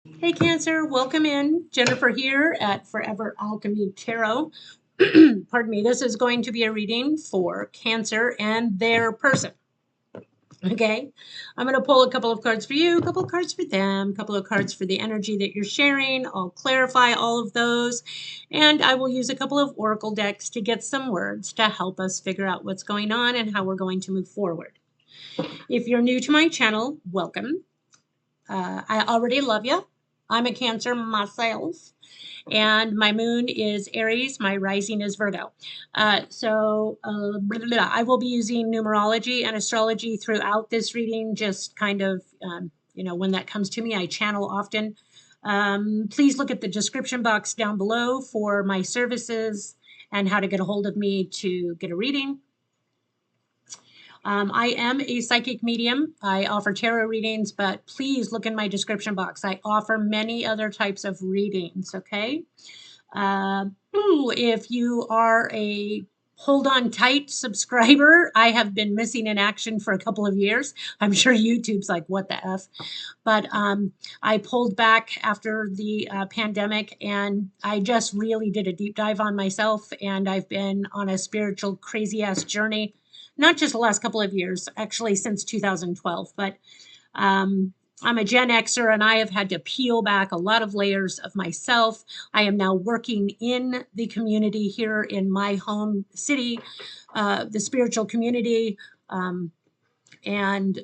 Hey Cancer, welcome in. Jennifer here at Forever Alchemy Tarot. Pardon me, this is going to be a reading for Cancer and their person. Okay, I'm going to pull a couple of cards for you, a couple of cards for them, a couple of cards for the energy that you're sharing. I'll clarify all of those, and I will use a couple of oracle decks to get some words to help us figure out what's going on and how we're going to move forward. If you're new to my channel, welcome. I already love you. I'm a Cancer myself, and my moon is Aries. My rising is Virgo. I will be using numerology and astrology throughout this reading, just kind of, when that comes to me, I channel often. Please look at the description box down below for my services and how to get a hold of me to get a reading. I am a psychic medium. I offer tarot readings, but please look in my description box. I offer many other types of readings, okay? If you are a hold on tight subscriber, I have been missing in action for a couple of years. I'm sure YouTube's like, what the F? But I pulled back after the pandemic, and I just really did a deep dive on myself, and I've been on a spiritual crazy ass journey. Not just the last couple of years, actually since 2012, but I'm a Gen Xer and I have had to peel back a lot of layers of myself. I am now working in the community here in my home city, the spiritual community, and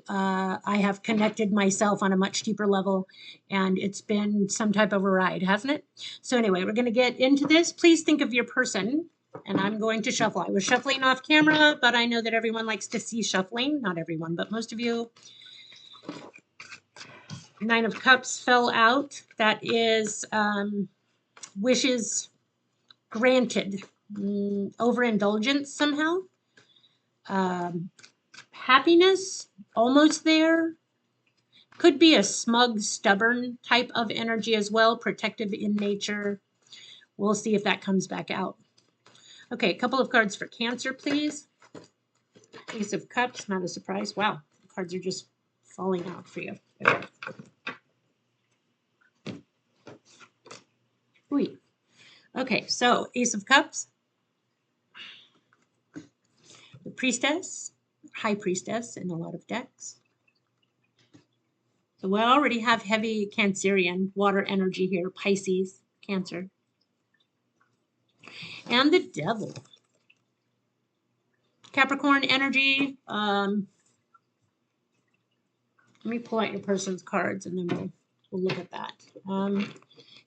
I have connected myself on a much deeper level, and it's been some type of a ride, hasn't it? So anyway, we're going to get into this. Please think of your person. And I'm going to shuffle. I was shuffling off camera, but I know that everyone likes to see shuffling. Not everyone, but most of you. Nine of Cups fell out. That is wishes granted. Overindulgence somehow. Happiness, almost there. Could be a smug, stubborn type of energy as well. Protective in nature. We'll see if that comes back out. Okay, a couple of cards for Cancer, please. Ace of Cups, not a surprise. Wow, the cards are just falling out for you. Okay. Ooh. Okay, so Ace of Cups, the Priestess, High Priestess in a lot of decks. So we already have heavy Cancerian water energy here, Pisces, Cancer. And the Devil. Capricorn energy. Let me pull out your person's cards and then we'll look at that.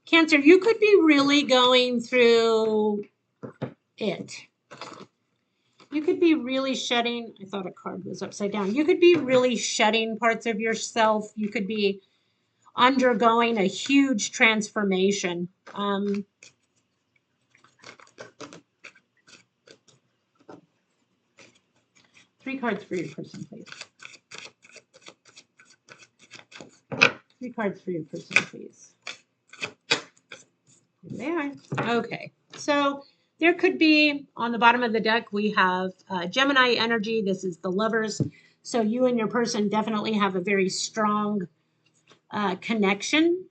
Cancer, you could be really going through it. You could be really shedding. I thought a card was upside down. You could be really shedding parts of yourself. You could be undergoing a huge transformation. Three cards for your person, please. Three cards for your person, please. There. Okay. So there could be, on the bottom of the deck, we have Gemini energy. This is the Lovers. So you and your person definitely have a very strong connection.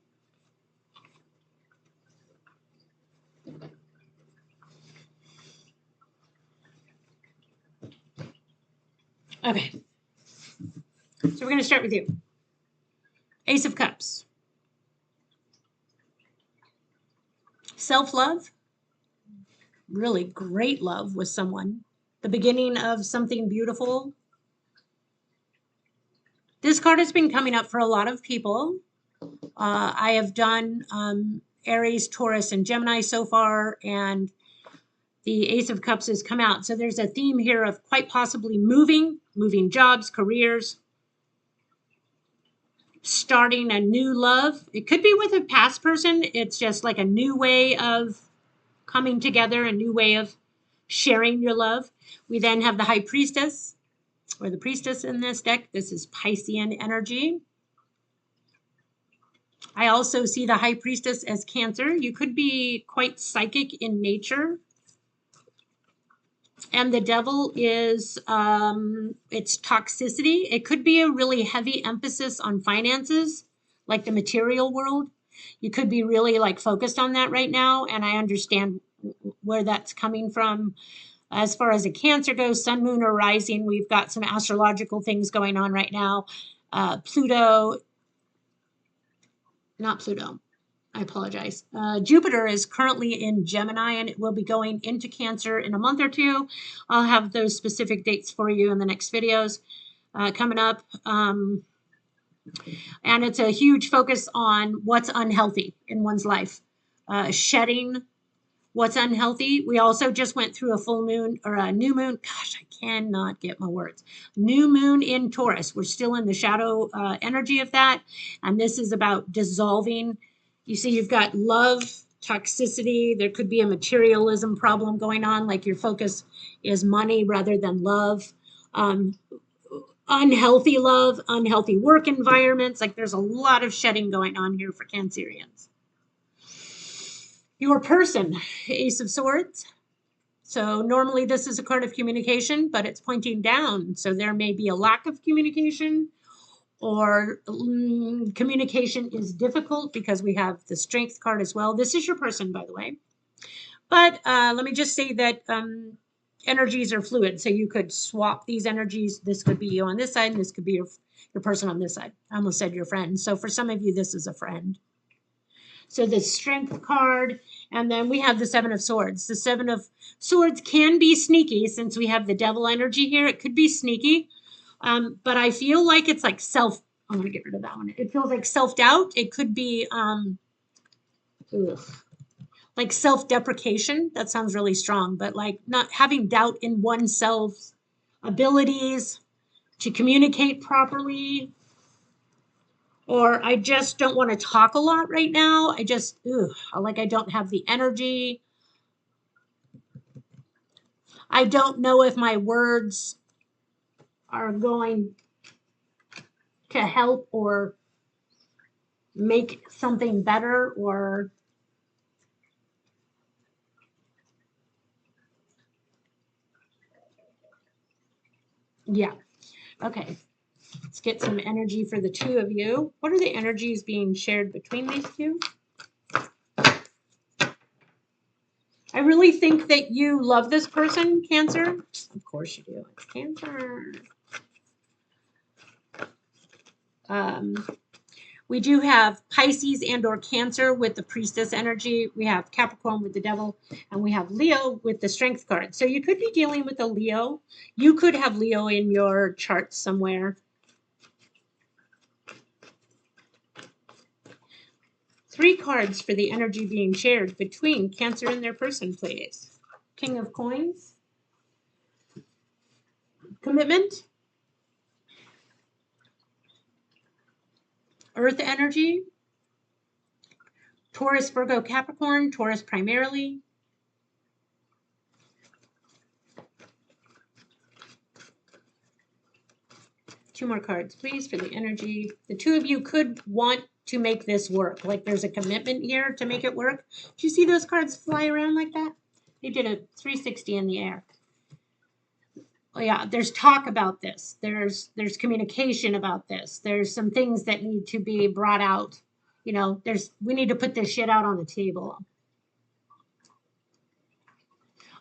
Okay. So we're going to start with you. Ace of Cups. Self-love. Really great love with someone. The beginning of something beautiful. This card has been coming up for a lot of people. I have done Aries, Taurus, and Gemini so far, and the Ace of Cups has come out. So there's a theme here of quite possibly moving jobs, careers, starting a new love. It could be with a past person. It's just like a new way of coming together, a new way of sharing your love. We then have the High Priestess, or the Priestess in this deck. This is Piscean energy. I also see the High Priestess as Cancer. You could be quite psychic in nature. And the Devil is it's toxicity. It could be a really heavy emphasis on finances, like the material world. You could be really like focused on that right now, and I understand where that's coming from. As far as a Cancer goes, sun, moon, or rising, we've got some astrological things going on right now. Pluto, not Pluto, I apologize. Jupiter is currently in Gemini, and it will be going into Cancer in a month or two. I'll have those specific dates for you in the next videos coming up. And it's a huge focus on what's unhealthy in one's life. Shedding what's unhealthy. We also just went through a full moon or a new moon. Gosh, I cannot get my words. New moon in Taurus. We're still in the shadow energy of that. And this is about dissolving. You see, you've got love, toxicity. There could be a materialism problem going on, like your focus is money rather than love. Unhealthy love, unhealthy work environments. Like there's a lot of shedding going on here for Cancerians. Your person, Ace of Swords. So normally this is a card of communication, but it's pointing down. So there may be a lack of communication, or communication is difficult because we have the Strength card as well. This is your person, by the way. But let me just say that energies are fluid. So you could swap these energies. This could be you on this side, and this could be your person on this side. I almost said your friend. So for some of you, this is a friend. So the Strength card, and then we have the Seven of Swords. The Seven of Swords can be sneaky since we have the Devil energy here. It could be sneaky, but I feel like it's like I'm going to get rid of that one. It feels like self-doubt. It could be like self-deprecation. That sounds really strong, but like not having doubt in oneself's abilities to communicate properly. Or I just don't want to talk a lot right now. I just, like I don't have the energy. I don't know if my words are going to help or make something better, or yeah. Okay. Let's get some energy for the two of you. What are the energies being shared between these two? I really think that you love this person, Cancer. Of course you do. It's Cancer. We do have Pisces and or Cancer with the Priestess energy. We have Capricorn with the Devil, and we have Leo with the Strength card. So you could be dealing with a Leo. You could have Leo in your chart somewhere. 3 cards for the energy being shared between Cancer and their person, please. King of Coins. Commitment. Earth energy. Taurus, Virgo, Capricorn. Taurus primarily. Two more cards, please, for the energy. The two of you could want to make this work. Like there's a commitment here to make it work. Do you see those cards fly around like that? They did a 360 in the air. Oh yeah, there's talk about this. There's communication about this. There's some things that need to be brought out. You know, we need to put this shit out on the table.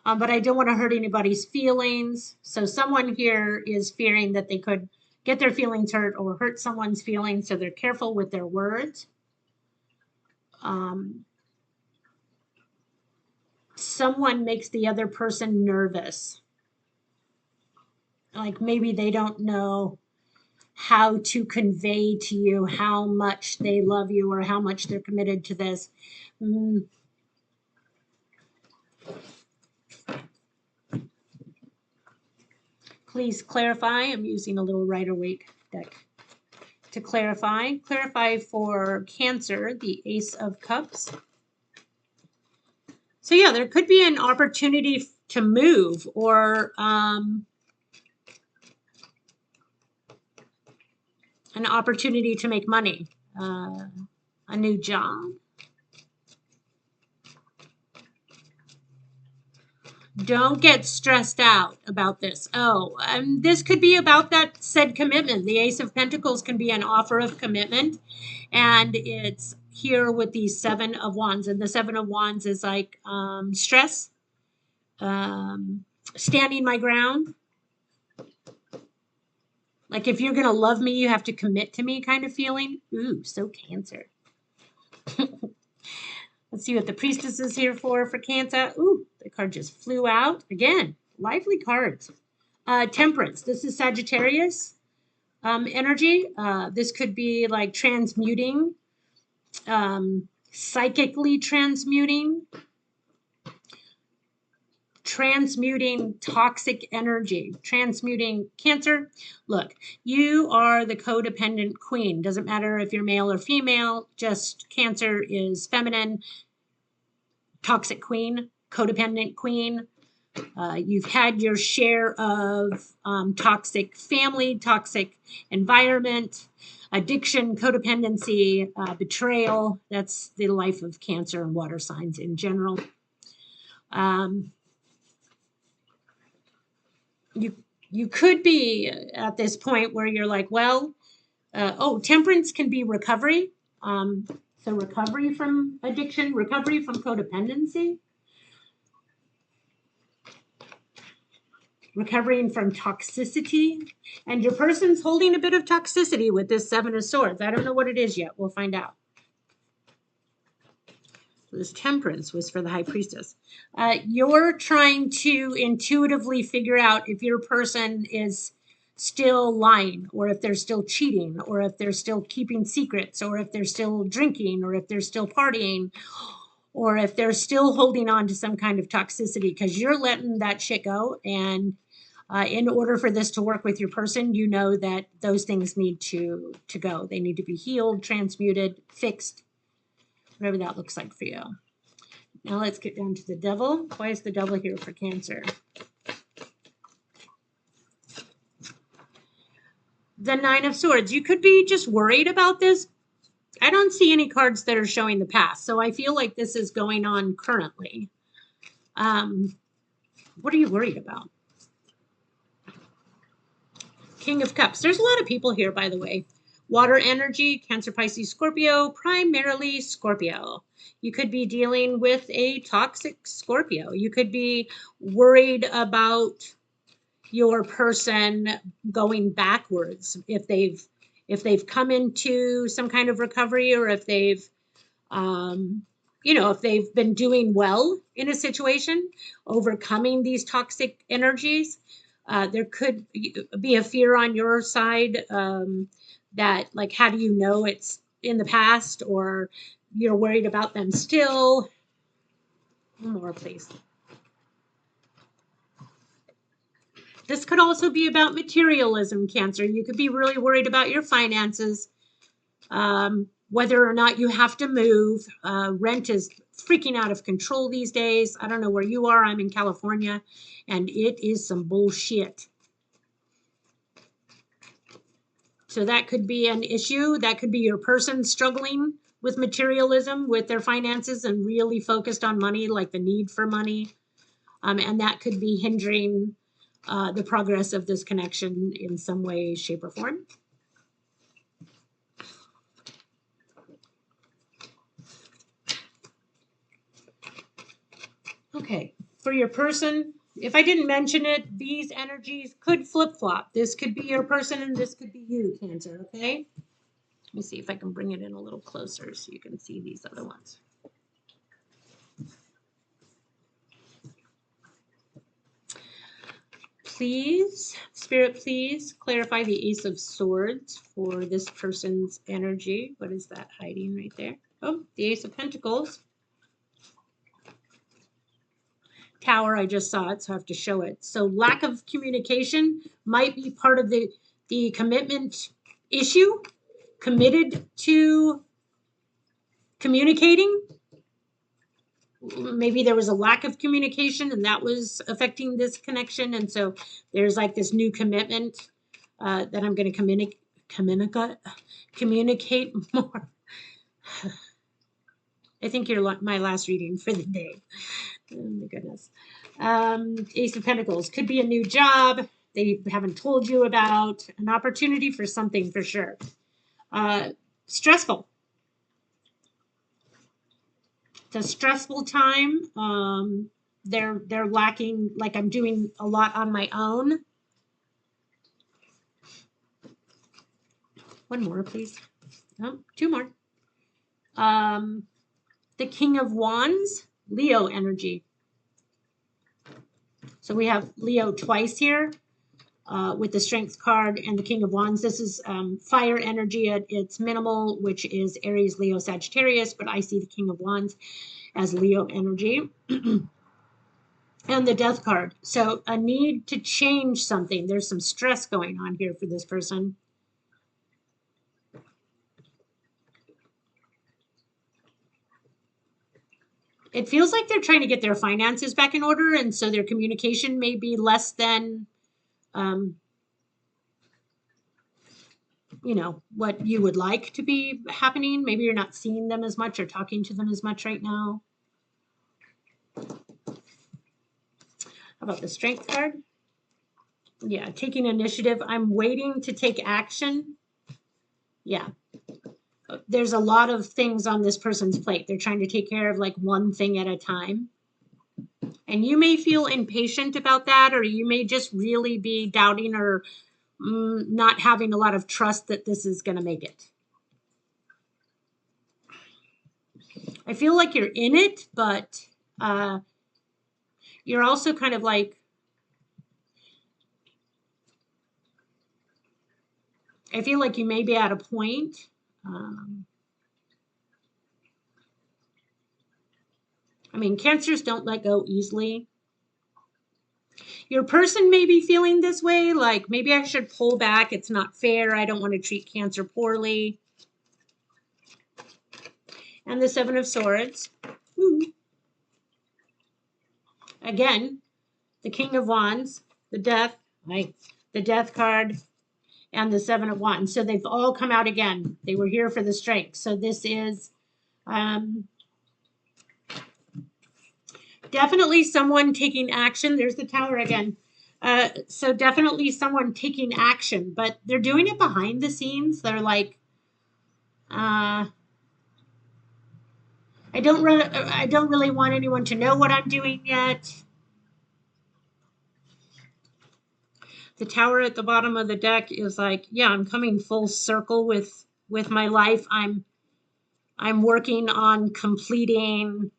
But I don't want to hurt anybody's feelings. So someone here is fearing that they could get their feelings hurt or hurt someone's feelings, so they're careful with their words. Someone makes the other person nervous. Like maybe they don't know how to convey to you how much they love you or how much they're committed to this. Please clarify. I'm using a little Rider-Waite deck to clarify. Clarify for Cancer, the Ace of Cups. So yeah, there could be an opportunity to move, or an opportunity to make money, a new job. Don't get stressed out about this. Oh, this could be about that said commitment. The Ace of Pentacles can be an offer of commitment, and it's here with the Seven of Wands. And the Seven of Wands is like stress, standing my ground. Like if you're going to love me, you have to commit to me kind of feeling. Ooh, so Cancer. Let's see what the Priestess is here for Cancer. Ooh, the card just flew out. Again, lively cards. Temperance. This is Sagittarius energy. This could be like transmuting, psychically transmuting toxic energy, transmuting Cancer. Look, you are the codependent queen. Doesn't matter if you're male or female, just Cancer is feminine, toxic queen, codependent queen. You've had your share of toxic family, toxic environment, addiction, codependency, betrayal. That's the life of Cancer and water signs in general. You could be at this point where you're like, well, temperance can be recovery. So recovery from addiction, recovery from codependency, recovering from toxicity. And your person's holding a bit of toxicity with this Seven of Swords. I don't know what it is yet. We'll find out. This Temperance was for the High Priestess. You're trying to intuitively figure out if your person is still lying, or if they're still cheating, or if they're still keeping secrets, or if they're still drinking, or if they're still partying, or if they're still holding on to some kind of toxicity, because you're letting that shit go. And in order for this to work with your person, you know that those things need to go. They need to be healed, transmuted, fixed, whatever that looks like for you. Now let's get down to the Devil. Why is the Devil here for Cancer? The Nine of Swords. You could be just worried about this. I don't see any cards that are showing the past, so I feel like this is going on currently. What are you worried about? King of Cups. There's a lot of people here, by the way. Water energy, Cancer, Pisces, Scorpio, primarily Scorpio. You could be dealing with a toxic Scorpio. You could be worried about your person going backwards, if they've come into some kind of recovery, or if they've if they've been doing well in a situation, overcoming these toxic energies. There could be a fear on your side that, like, how do you know it's in the past, or you're worried about them still. One more, please. This could also be about materialism, Cancer. You could be really worried about your finances, whether or not you have to move. Rent is freaking out of control these days. I don't know where you are. I'm in California, and it is some bullshit. So that could be an issue. That could be your person struggling with materialism, with their finances, and really focused on money, like the need for money. And that could be hindering the progress of this connection in some way, shape, or form. Okay, for your person, if I didn't mention it, these energies could flip-flop. This could be your person, and this could be you, Cancer, okay? Let me see if I can bring it in a little closer so you can see these other ones. Please, Spirit, please clarify the Ace of Swords for this person's energy. What is that hiding right there? Oh, the Ace of Pentacles. Tower, I just saw it, so I have to show it. So lack of communication might be part of the commitment issue. Committed to communicating. Maybe there was a lack of communication, and that was affecting this connection. And so there's like this new commitment that I'm going to communicate more. I think you're my last reading for the day. Oh my goodness. Ace of Pentacles could be a new job they haven't told you about, an opportunity for something for sure. Stressful. It's a stressful time. They're lacking, like I'm doing a lot on my own. One more, please. Oh, two more. The King of Wands, Leo energy. So we have Leo twice here with the Strength card and the King of Wands. This is fire energy at its minimal, which is Aries, Leo, Sagittarius, but I see the King of Wands as Leo energy. And the Death card. So a need to change something. There's some stress going on here for this person. It feels like they're trying to get their finances back in order, and so their communication may be less than, you know, what you would like to be happening. Maybe you're not seeing them as much or talking to them as much right now. How about the Strength card? Yeah, taking initiative. I'm waiting to take action. Yeah. There's a lot of things on this person's plate. They're trying to take care of like one thing at a time. And you may feel impatient about that, or you may just really be doubting or not having a lot of trust that this is going to make it. I feel like you're in it, but you're also kind of like, I feel like you may be at a point. I mean, Cancers don't let go easily. Your person may be feeling this way, like maybe I should pull back. It's not fair. I don't want to treat Cancer poorly. And the Seven of Swords. Again, the King of Wands, the Death, right? The Death card, and the Seven of Wands. So they've all come out again. They were here for the Strength. So this is definitely someone taking action. There's the Tower again. So definitely someone taking action, but they're doing it behind the scenes. They're like, I don't really want anyone to know what I'm doing yet. The Tower at the bottom of the deck is like, yeah, I'm coming full circle with my life. I'm working on completing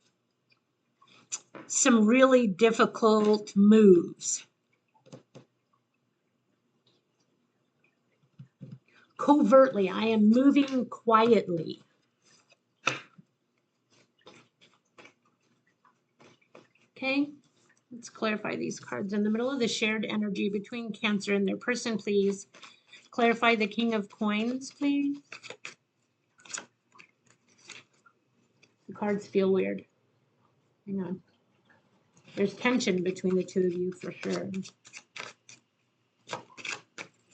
some really difficult moves. Covertly, I am moving quietly. Okay, let's clarify these cards. In the middle of the shared energy between Cancer and their person, please clarify the King of Coins, please. The cards feel weird. Hang on. There's tension between the two of you for sure.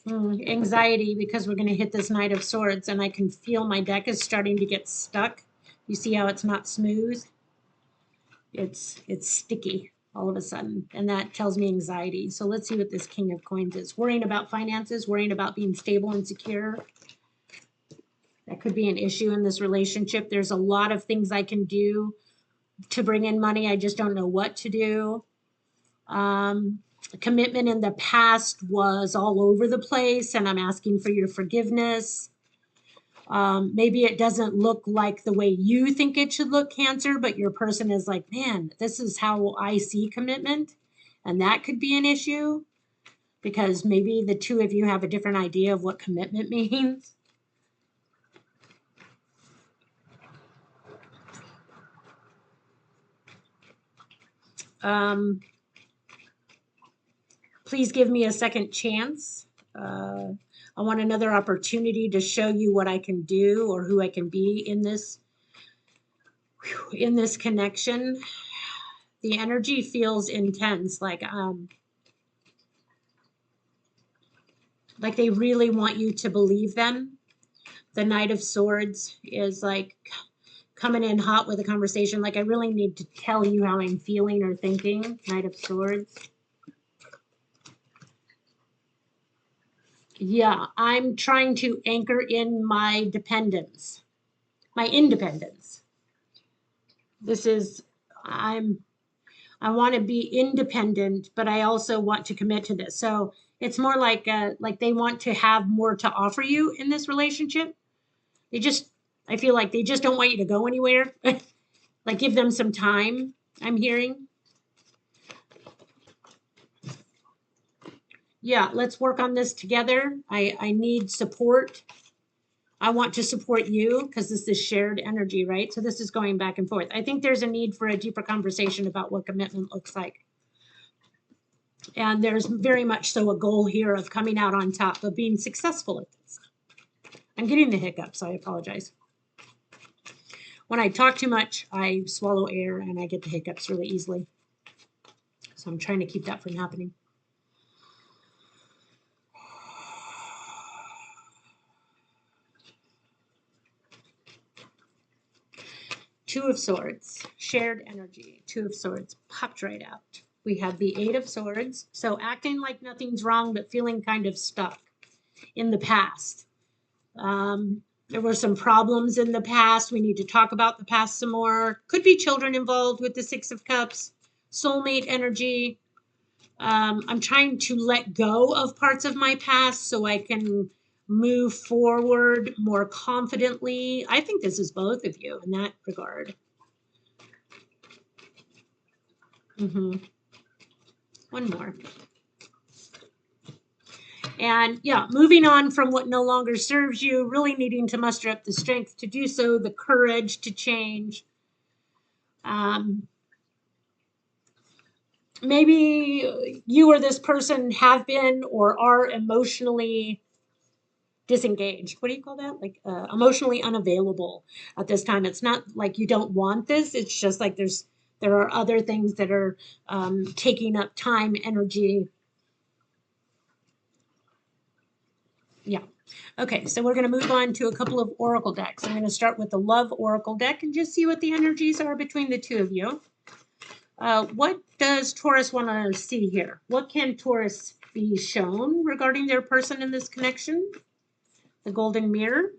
Anxiety, because we're going to hit this Knight of Swords, and I can feel my deck is starting to get stuck. You see how it's not smooth? It's sticky all of a sudden, and that tells me anxiety. So let's see what this King of Coins is. Worrying about finances, worrying about being stable and secure. That could be an issue in this relationship. There's a lot of things I can do to bring in money. I just don't know what to do. Commitment in the past was all over the place, and I'm asking for your forgiveness. Maybe it doesn't look like the way you think it should look, Cancer, but your person is like, man, this is how I see commitment. And that could be an issue because maybe the two of you have a different idea of what commitment means. Please give me a second chance. I want another opportunity to show you what I can do or who I can be in this connection. The energy feels intense, like they really want you to believe them. The Knight of Swords is like coming in hot with a conversation, like I really need to tell you how I'm feeling or thinking. Knight of Swords. Yeah, I'm trying to anchor in my independence. This is, I want to be independent, but I also want to commit to this. So it's more like they want to have more to offer you in this relationship. They just, I feel like they just don't want you to go anywhere. Like give them some time, I'm hearing. Yeah, let's work on this together. I need support. I want to support you because this is shared energy, right? So this is going back and forth. I think there's a need for a deeper conversation about what commitment looks like. And there's very much so a goal here of coming out on top, of being successful at this. I'm getting the hiccups, I apologize. When I talk too much, I swallow air and I get the hiccups really easily. So I'm trying to keep that from happening. Two of Swords, shared energy. Two of Swords popped right out. We have the Eight of Swords. So acting like nothing's wrong, but feeling kind of stuck in the past. There were some problems in the past. We need to talk about the past some more. Could be children involved with the Six of Cups. Soulmate energy. I'm trying to let go of parts of my past so I can move forward more confidently. I think this is both of you in that regard. One more. And yeah, moving on from what no longer serves you, really needing to muster up the strength to do so, the courage to change. Maybe you or this person have been or are emotionally disengaged. What do you call that? Like emotionally unavailable at this time. It's not like you don't want this. It's just like there are other things that are taking up time, energy. Yeah. Okay, so we're going to move on to a couple of oracle decks. I'm going to start with the Love Oracle deck and just see what the energies are between the two of you. What does Taurus want to see here? What can Taurus be shown regarding their person in this connection? The Golden Mirror,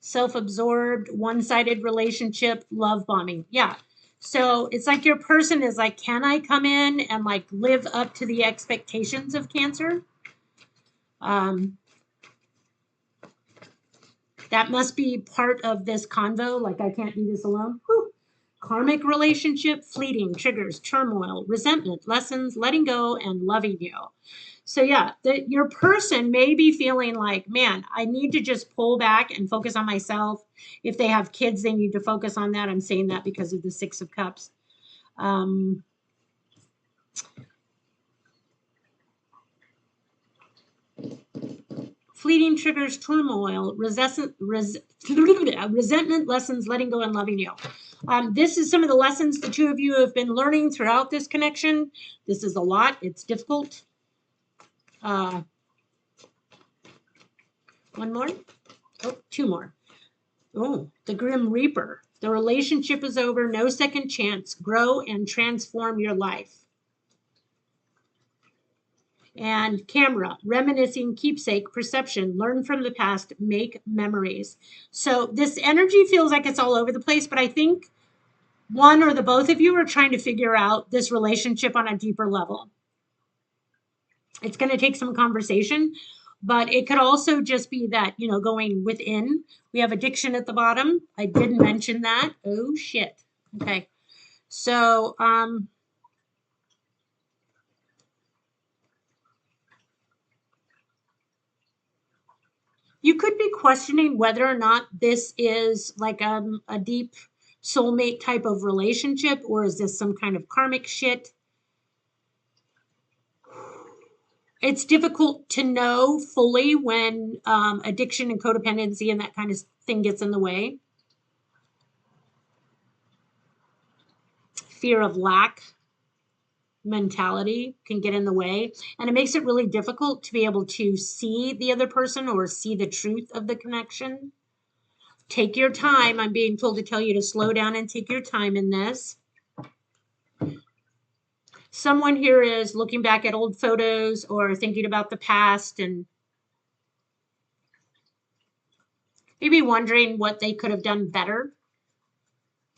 self-absorbed, one-sided relationship, love bombing. Yeah. So it's like your person is like, can I come in and like live up to the expectations of Cancer? That must be part of this convo. Like, I can't do this alone. Whew. Karmic relationship, fleeting, triggers, turmoil, resentment, lessons, letting go, and loving you. So yeah, your person may be feeling like, man, I need to just pull back and focus on myself. If they have kids, they need to focus on that. I'm saying that because of the Six of Cups. Fleeting triggers, turmoil, resentment, lessons, letting go, and loving you. This is some of the lessons the two of you have been learning throughout this connection. This is a lot. It's difficult. One more. Oh, two more. Oh, the Grim Reaper. The relationship is over. No second chance. Grow and transform your life. And Camera, reminiscing, keepsake, perception, learn from the past, make memories. So this energy feels like it's all over the place, but I think one or the both of you are trying to figure out this relationship on a deeper level. It's going to take some conversation, but it could also just be that, you know, going within. We have addiction at the bottom. I didn't mention that. Oh, shit. Okay. So, you could be questioning whether or not this is like a deep soulmate type of relationship, or is this some kind of karmic shit? It's difficult to know fully when addiction and codependency and that kind of thing gets in the way. Fear of lack mentality can get in the way, and it makes it really difficult to be able to see the other person or see the truth of the connection. Take your time. I'm being told to tell you to slow down and take your time in this. Someone here is looking back at old photos or thinking about the past and maybe wondering what they could have done better.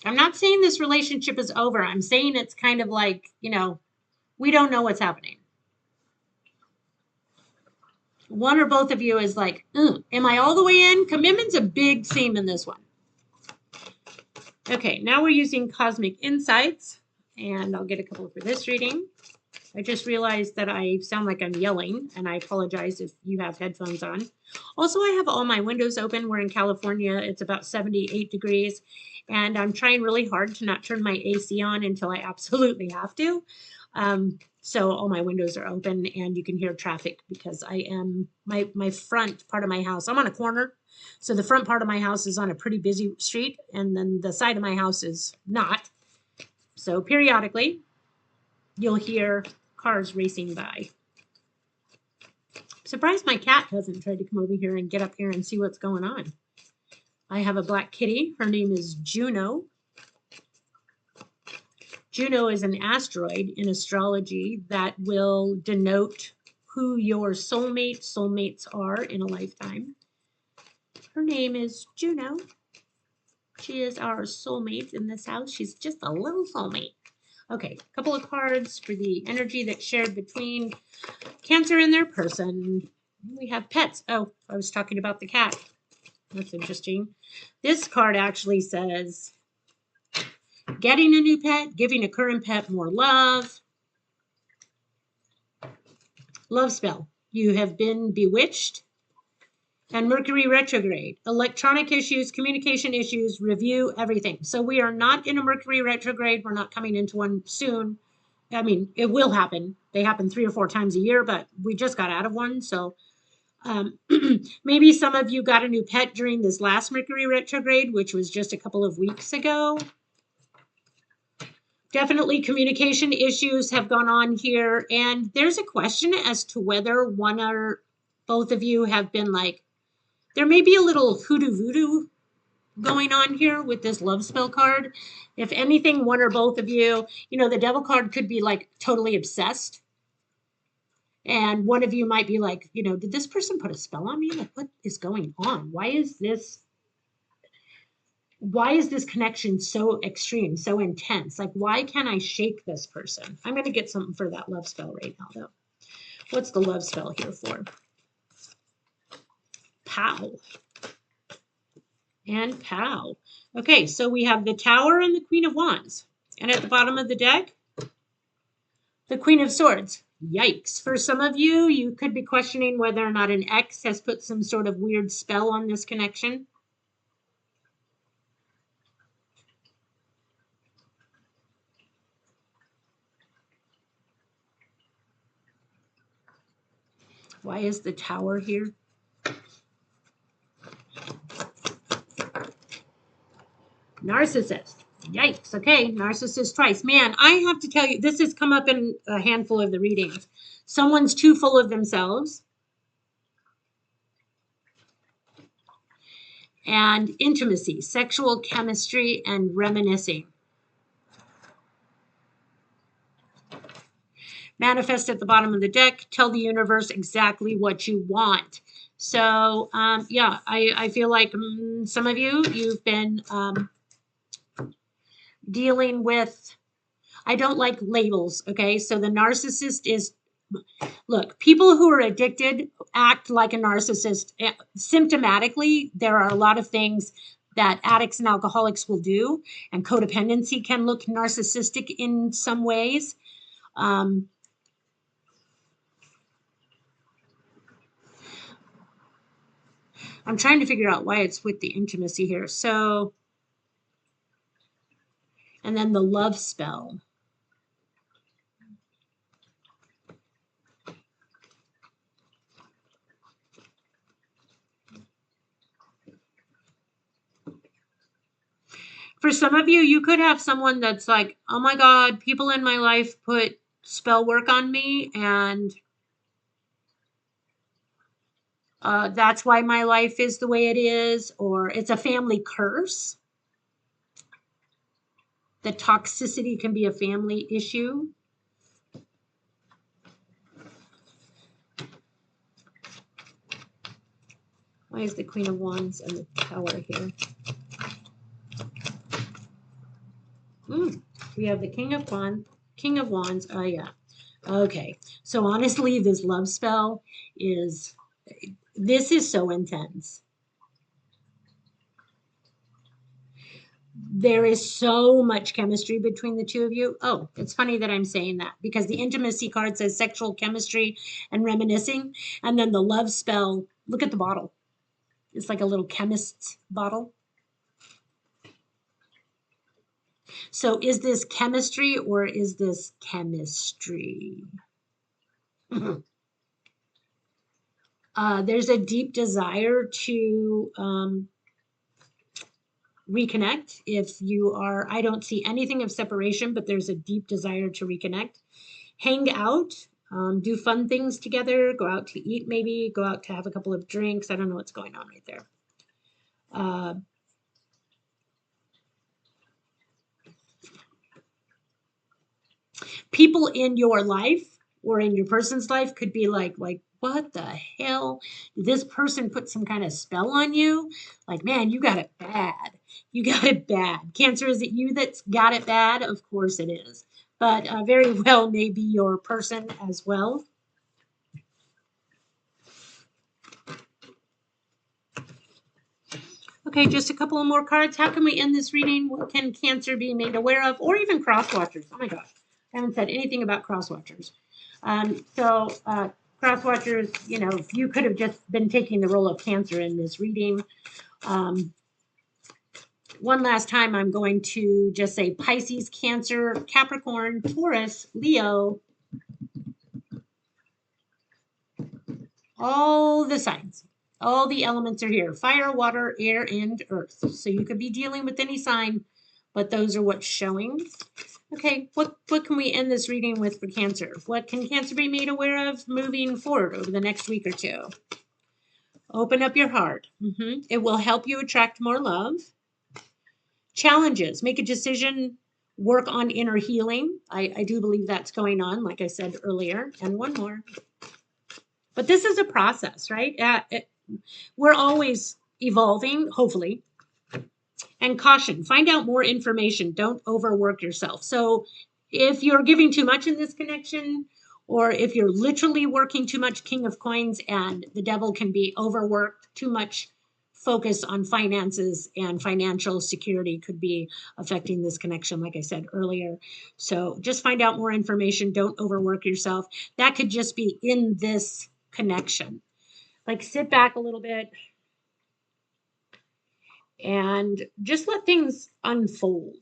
I'm not saying this relationship is over. I'm saying it's kind of like, we don't know what's happening. One or both of you is like, am I all the way in? Commitment's a big theme in this one. Okay, now we're using Cosmic Insights, and I'll get a couple for this reading. I just realized that I sound like I'm yelling, and I apologize if you have headphones on. Also, I have all my windows open. We're in California. It's about 78 degrees, and I'm trying really hard to not turn my AC on until I absolutely have to. So all my windows are open, and you can hear traffic because I am, my front part of my house, I'm on a corner. So the front part of my house is on a pretty busy street, and then the side of my house is not. So periodically, you'll hear cars racing by. Surprised my cat hasn't tried to come over here and get up here and see what's going on. I have a black kitty. Her name is Juno. Juno is an asteroid in astrology that will denote who your soulmates are in a lifetime. Her name is Juno. She is our soulmate in this house. She's just a little soulmate. Okay, a couple of cards for the energy that's shared between Cancer and their person. We have pets. Oh, I was talking about the cat. That's interesting. This card actually says, getting a new pet, giving a current pet more love. Love spell. You have been bewitched. And Mercury retrograde. Electronic issues, communication issues, review, everything. So we are not in a Mercury retrograde. We're not coming into one soon. I mean, it will happen. They happen 3 or 4 times a year, but we just got out of one. So maybe some of you got a new pet during this last Mercury retrograde, which was just a couple of weeks ago. Definitely communication issues have gone on here. And there's a question as to whether one or both of you have been like, there may be a little hoodoo voodoo going on here with this love spell card. If anything, one or both of you, the devil card could be like totally obsessed. And one of you might be like, did this person put a spell on me? Like, what is going on? Why is this connection so extreme, so intense? Like, why can't I shake this person? I'm going to get something for that love spell right now, though. What's the love spell here for? Pow. And pow. Okay, so we have the Tower and the Queen of Wands. And at the bottom of the deck, the Queen of Swords. Yikes. For some of you, you could be questioning whether or not an ex has put some sort of weird spell on this connection. Why is the Tower here? Narcissist. Yikes. Okay, narcissist twice. Man, I have to tell you, this has come up in a handful of the readings. Someone's too full of themselves. And intimacy, sexual chemistry, and reminiscing. Manifest at the bottom of the deck. Tell the universe exactly what you want. So, yeah, I feel like some of you, you've been dealing with, I don't like labels, okay? So the narcissist is, look, people who are addicted act like a narcissist. Symptomatically, there are a lot of things that addicts and alcoholics will do, and codependency can look narcissistic in some ways. I'm trying to figure out why it's with the intimacy here. So, and then the love spell. For some of you, you could have someone that's like, oh my God, people in my life put spell work on me, and that's why my life is the way it is, or it's a family curse. The toxicity can be a family issue. Why is the Queen of Wands and the Tower here? We have the King of Wands. Oh yeah. Okay. So honestly, this love spell is this is so intense. There is so much chemistry between the two of you. Oh, it's funny that I'm saying that because the intimacy card says sexual chemistry and reminiscing. And then the love spell, look at the bottle. It's like a little chemist's bottle. So is this chemistry or is this chemistry? There's a deep desire to reconnect. If you are, I don't see anything of separation, but there's a deep desire to reconnect. Hang out, do fun things together, go out to eat, maybe go out to have a couple of drinks. I don't know what's going on right there. People in your life or in your person's life could be like, what the hell? Did this person put some kind of spell on you? Like, man, you got it bad. You got it bad. Cancer, is it you that's got it bad? Of course it is. But very well may be your person as well. Okay, just a couple of more cards. How can we end this reading? What can Cancer be made aware of? Or even cross-watchers. Oh my gosh, I haven't said anything about cross-watchers. Cross-watchers, you know, you could have just been taking the role of Cancer in this reading. One last time, I'm going to just say Pisces, Cancer, Capricorn, Taurus, Leo, all the signs. All the elements are here. Fire, water, air, and earth. So you could be dealing with any sign, but those are what's showing. Okay, what can we end this reading with for Cancer? What can Cancer be made aware of moving forward over the next week or two? Open up your heart. It will help you attract more love. Challenges. Make a decision. Work on inner healing. I do believe that's going on, like I said earlier. And one more. But this is a process, right? We're always evolving, hopefully. And caution, find out more information. Don't overwork yourself. So if you're giving too much in this connection, or if you're literally working too much, King of Coins and the Devil can be overworked, too much focus on finances and financial security could be affecting this connection, like I said earlier. So just find out more information. Don't overwork yourself. That could just be in this connection. Like sit back a little bit and just let things unfold.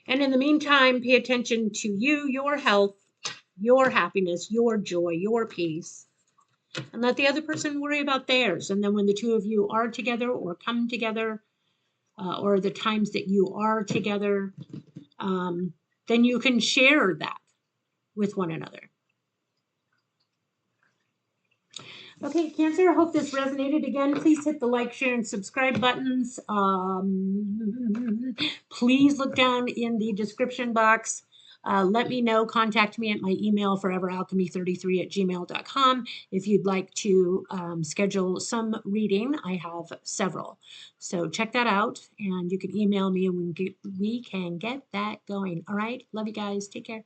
And in the meantime, pay attention to you, your health, your happiness, your joy, your peace, and let the other person worry about theirs. And then when the two of you are together or come together, or the times that you are together, then you can share that with one another. Okay, Cancer, I hope this resonated. Again, please hit the like, share, and subscribe buttons. Please look down in the description box. Let me know. Contact me at my email, foreveralchemy33@gmail.com. If you'd like to schedule some reading, I have several. So check that out, and you can email me, and we can get that going. All right? Love you guys. Take care.